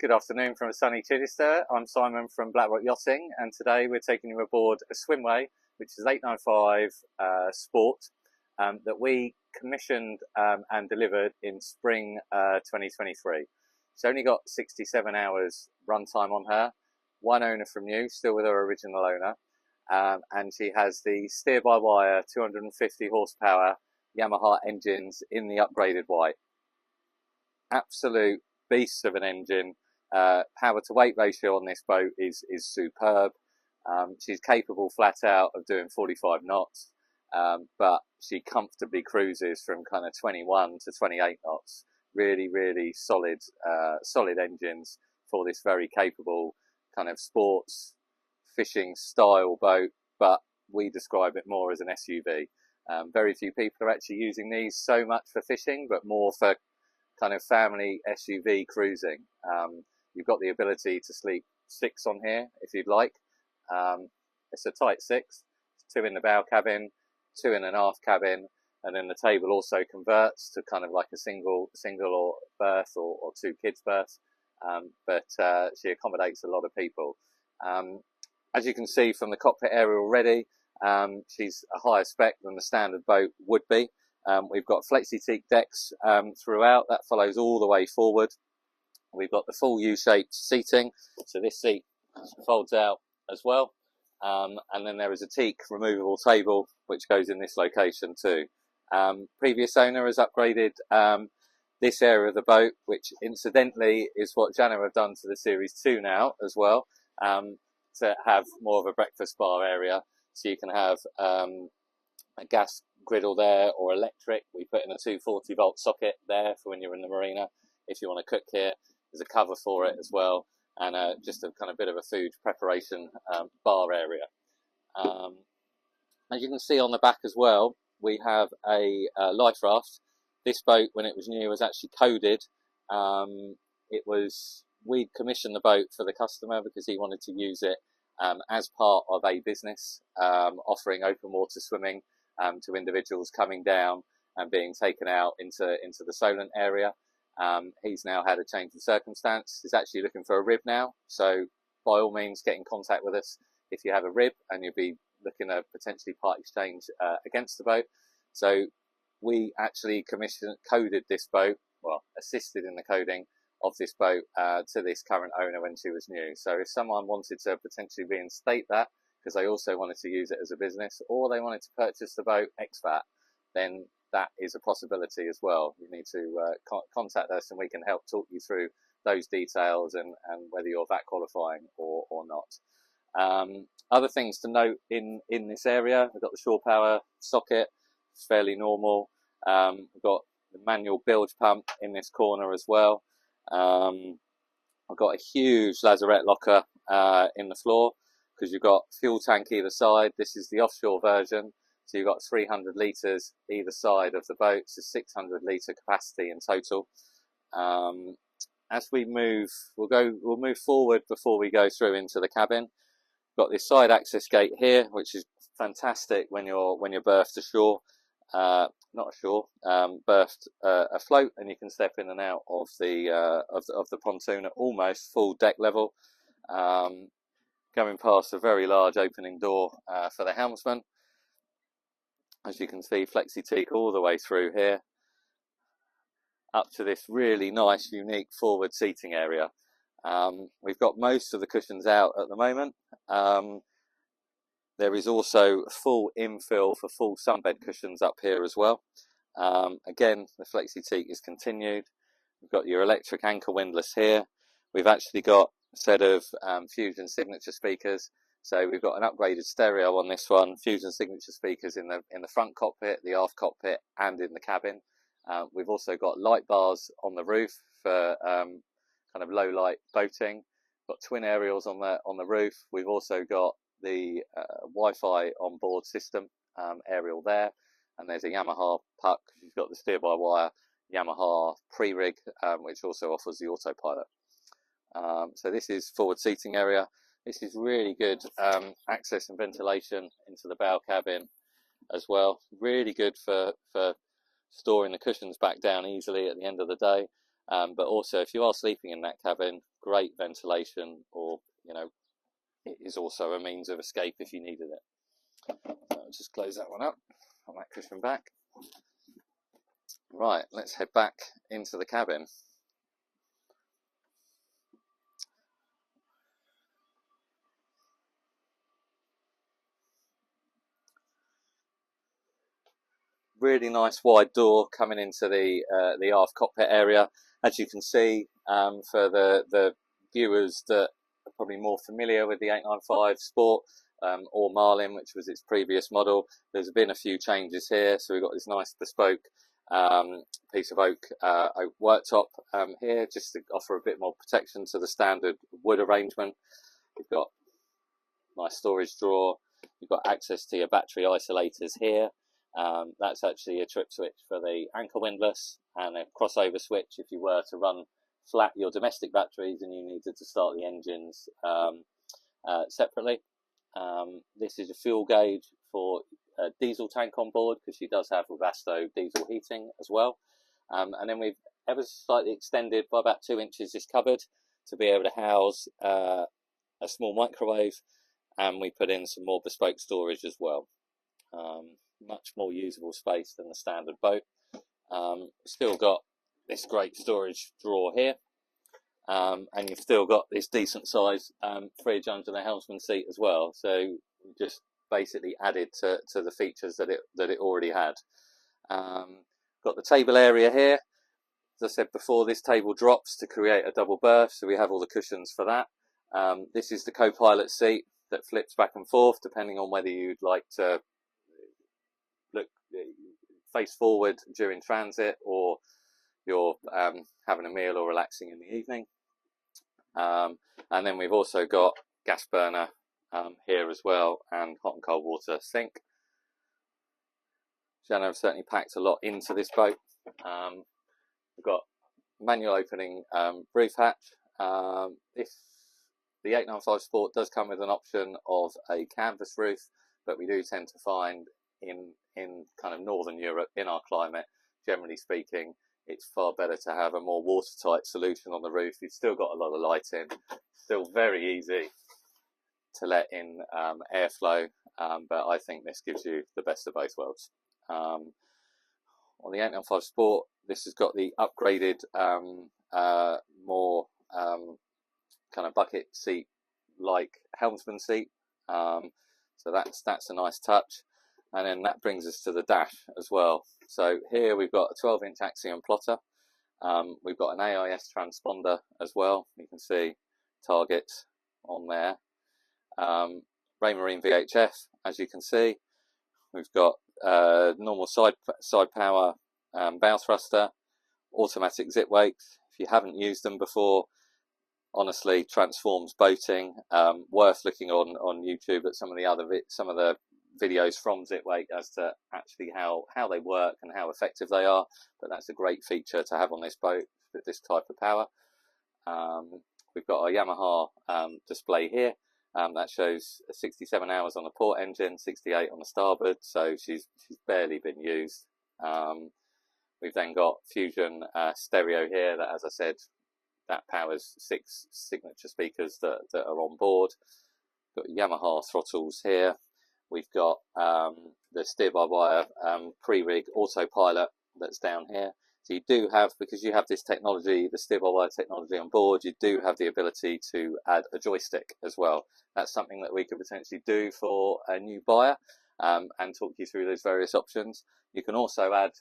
Good afternoon from a sunny Chichester. I'm Simon from Blackrock Yachting, and today we're taking you aboard a swimway, which is 895 Sport, that we commissioned and delivered in spring 2023. She's only got 67 hours runtime on her, one owner from new, still with her original owner, and she has the steer-by-wire 250 horsepower Yamaha engines in the upgraded white. Absolute beast of an engine. Power to weight ratio on this boat is superb. She's capable flat out of doing 45 knots, but she comfortably cruises from kind of 21 to 28 knots. Really solid engines for this very capable kind of sports fishing style boat, but we describe it more as an SUV. Very few people are actually using these so much for fishing, but more for kind of family SUV cruising. You've got the ability to sleep 6 on here if you'd like. It's a tight 6, 2 in the bow cabin, 2 in an aft cabin, and then the table also converts to kind of like a single or berth or 2 kids berths. But she accommodates a lot of people. As you can see from the cockpit area already, she's a higher spec than the standard boat would be. We've got Flexiteek decks throughout. That follows all the way forward. We've got the full U-shaped seating, so this seat folds out as well. And then there is a teak removable table which goes in this location too. Previous owner has upgraded this area of the boat, which incidentally is what Jeanneau have done to the Series 2 now as well, to have more of a breakfast bar area. So you can have a gas griddle there or electric. We put in a 240 volt socket there for when you're in the marina. If you want to cook here, there's a cover for it as well, and just a kind of bit of a food preparation bar area. As you can see on the back as well, we have a life raft. This boat, when it was new, was actually coded. We'd commissioned the boat for the customer because he wanted to use it as part of a business, offering open water swimming to individuals coming down and being taken out into the Solent area. He's now had a change in circumstance. He's actually looking for a rib now, so by all means get in contact with us if you have a rib and you'll be looking at potentially part exchange against the boat. So we actually coded this boat, well, assisted in the coding of this boat to this current owner when she was new. So if someone wanted to potentially reinstate that because they also wanted to use it as a business, or they wanted to purchase the boat ex-VAT, then that is a possibility as well. You need to contact us and we can help talk you through those details and whether you're VAT qualifying or not. Other things to note in this area, we've got the shore power socket, it's fairly normal. We've got the manual bilge pump in this corner as well. I've got a huge lazarette locker in the floor because you've got fuel tank either side. This is the offshore version. So you've got 300 litres either side of the boat, so 600 litre capacity in total. As we move, we'll move forward before we go through into the cabin. Got this side access gate here, which is fantastic when you're berthed ashore, not ashore, berthed afloat, and you can step in and out of the pontoon at almost full deck level. Going past a very large opening door for the helmsman. As you can see, Flexiteek all the way through here, up to this really nice, unique forward seating area. We've got most of the cushions out at the moment. There is also full infill for full sunbed cushions up here as well. Again, the Flexiteek is continued. We've got your electric anchor windlass here. We've actually got a set of Fusion signature speakers. So we've got an upgraded stereo on this one, Fusion signature speakers in the front cockpit, the aft cockpit, and in the cabin. We've also got light bars on the roof for kind of low light boating. Got twin aerials on the roof. We've also got the Wi-Fi on board system aerial there, and there's a Yamaha puck. You've got the steer-by-wire Yamaha pre-rig, which also offers the autopilot. So this is forward seating area. This is really good access and ventilation into the bow cabin as well. Really good for storing the cushions back down easily at the end of the day. But also, if you are sleeping in that cabin, great ventilation, or it is also a means of escape if you needed it. So I'll just close that one up, put that cushion back. Right, let's head back into the cabin. Really nice wide door coming into the aft cockpit area. As you can see, for the viewers that are probably more familiar with the 895 Sport or Marlin, which was its previous model, there's been a few changes here. So we've got this nice bespoke piece of oak worktop here, just to offer a bit more protection to the standard wood arrangement. We've got nice storage drawer. You've got access to your battery isolators here. That's actually a trip switch for the anchor windlass, and a crossover switch if you were to run flat your domestic batteries and you needed to start the engines separately. This is a fuel gauge for a diesel tank on board, because she does have Webasto diesel heating as well. And then we've ever slightly extended by about 2 inches this cupboard to be able to house a small microwave, and we put in some more bespoke storage as well. Much more usable space than the standard boat. Still got this great storage drawer here, and you've still got this decent size fridge under the helmsman seat as well. So just basically added to the features that it already had. Got the table area here. As I said before, this table drops to create a double berth, so we have all the cushions for that. This is the co-pilot seat that flips back and forth depending on whether you'd like to face forward during transit, or you're having a meal or relaxing in the evening. And then we've also got gas burner here as well, and hot and cold water sink. Jeanneau certainly packed a lot into this boat. We've got manual opening roof hatch. The 895 Sport does come with an option of a canvas roof, but we do tend to find in kind of Northern Europe, in our climate, generally speaking, it's far better to have a more watertight solution on the roof. You've still got a lot of light in, still very easy to let in airflow, but I think this gives you the best of both worlds. On the 895 Sport, this has got the upgraded more kind of bucket seat like helmsman seat, so that's a nice touch. And then that brings us to the dash as well. So here we've got a 12-inch axiom plotter. We've got an AIS transponder as well. You can see targets on there. Raymarine VHF, as you can see. We've got normal side power bow thruster, automatic zip wakes. If you haven't used them before, honestly, transforms boating. Worth looking on YouTube at some of the videos from Zipwake as to actually how they work and how effective they are, but that's a great feature to have on this boat with this type of power. We've got a Yamaha display here that shows 67 hours on the port engine, 68 on the starboard, so she's barely been used. We've then got Fusion stereo here that, as I said, that powers 6 signature speakers that are on board. Got Yamaha throttles here. We've got the steer-by-wire pre-rig autopilot that's down here. So you do have, because you have this technology, the steer-by-wire technology on board, you do have the ability to add a joystick as well. That's something that we could potentially do for a new buyer and talk you through those various options. You can also add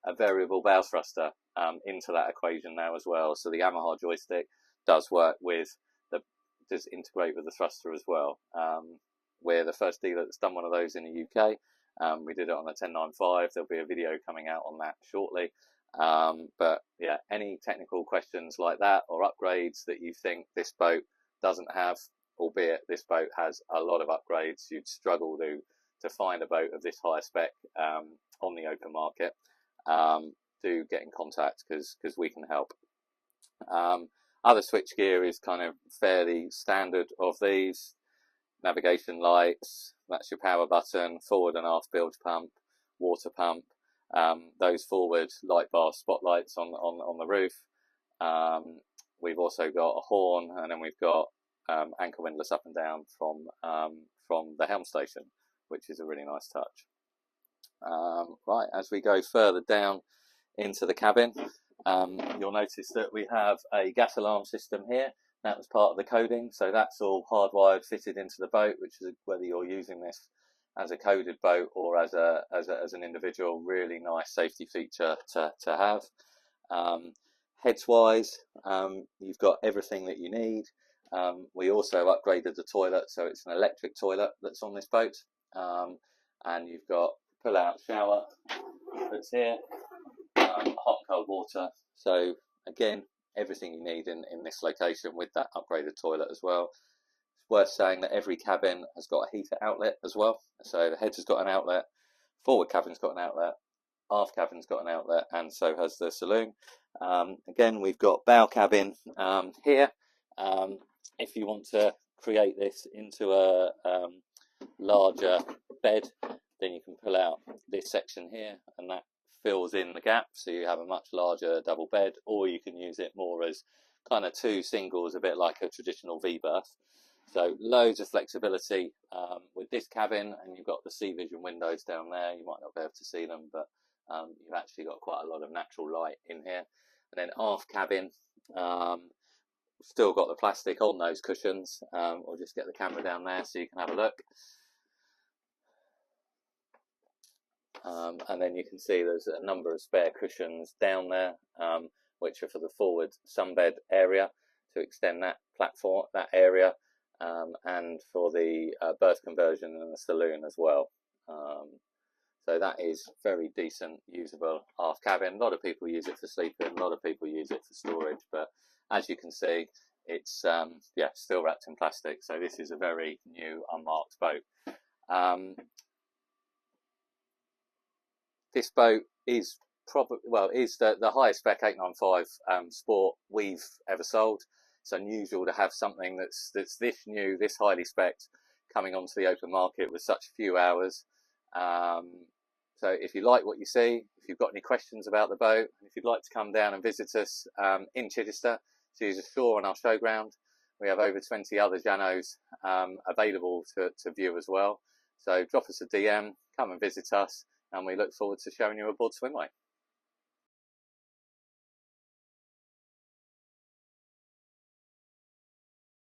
a variable bow thruster into that equation now as well. So the Yamaha joystick does integrate with the thruster as well. We're the first dealer that's done one of those in the UK. We did it on a 1095. There'll be a video coming out on that shortly. But yeah, any technical questions like that or upgrades that you think this boat doesn't have, albeit this boat has a lot of upgrades, you'd struggle to find a boat of this higher spec on the open market, do get in contact because we can help. Other switch gear is kind of fairly standard of these. Navigation lights, that's your power button, forward and aft bilge pump, water pump, those forward light bar spotlights on the roof. we've also got a horn, and then we've got anchor windlass up and down from the helm station, which is a really nice touch. Right, as we go further down into the cabin, you'll notice that we have a gas alarm system here. That was part of the coding, so that's all hardwired, fitted into the boat, which is whether you're using this as a coded boat or as an individual, really nice safety feature to have. Heads wise, you've got everything that you need. We also upgraded the toilet, so it's an electric toilet that's on this boat, and you've got pull out shower that's here, hot and cold water. So again, everything you need in this location with that upgraded toilet as well. It's worth saying that every cabin has got a heater outlet as well. So the heads has got an outlet, forward cabin's got an outlet, aft cabin's got an outlet, and so has the saloon. Again, we've got bow cabin here. If you want to create this into a larger bed, then you can pull out this section here, and that fills in the gap, so you have a much larger double bed, or you can use it more as kind of two singles, a bit like a traditional V-berth. So loads of flexibility with this cabin, and you've got the sea vision windows down there. You might not be able to see them, but you've actually got quite a lot of natural light in here. And then aft cabin, still got the plastic on those cushions. Or just get the camera down there so you can have a look. And then you can see there's a number of spare cushions down there, which are for the forward sunbed area to extend that platform, that area, and for the berth conversion in the saloon as well. So that is very decent, usable aft cabin. A lot of people use it for sleeping, a lot of people use it for storage, but as you can see, it's yeah, still wrapped in plastic. So this is a very new, unmarked boat. This boat is probably, well, is the highest spec 895 sport we've ever sold. It's unusual to have something that's this new, this highly spec'd, coming onto the open market with such few hours. So if you like what you see, if you've got any questions about the boat, if you'd like to come down and visit us in Chichester, to use a shore on our showground, we have over 20 other Jeanneaus available to view as well. So drop us a DM, come and visit us, and we look forward to showing you aboard Swimway.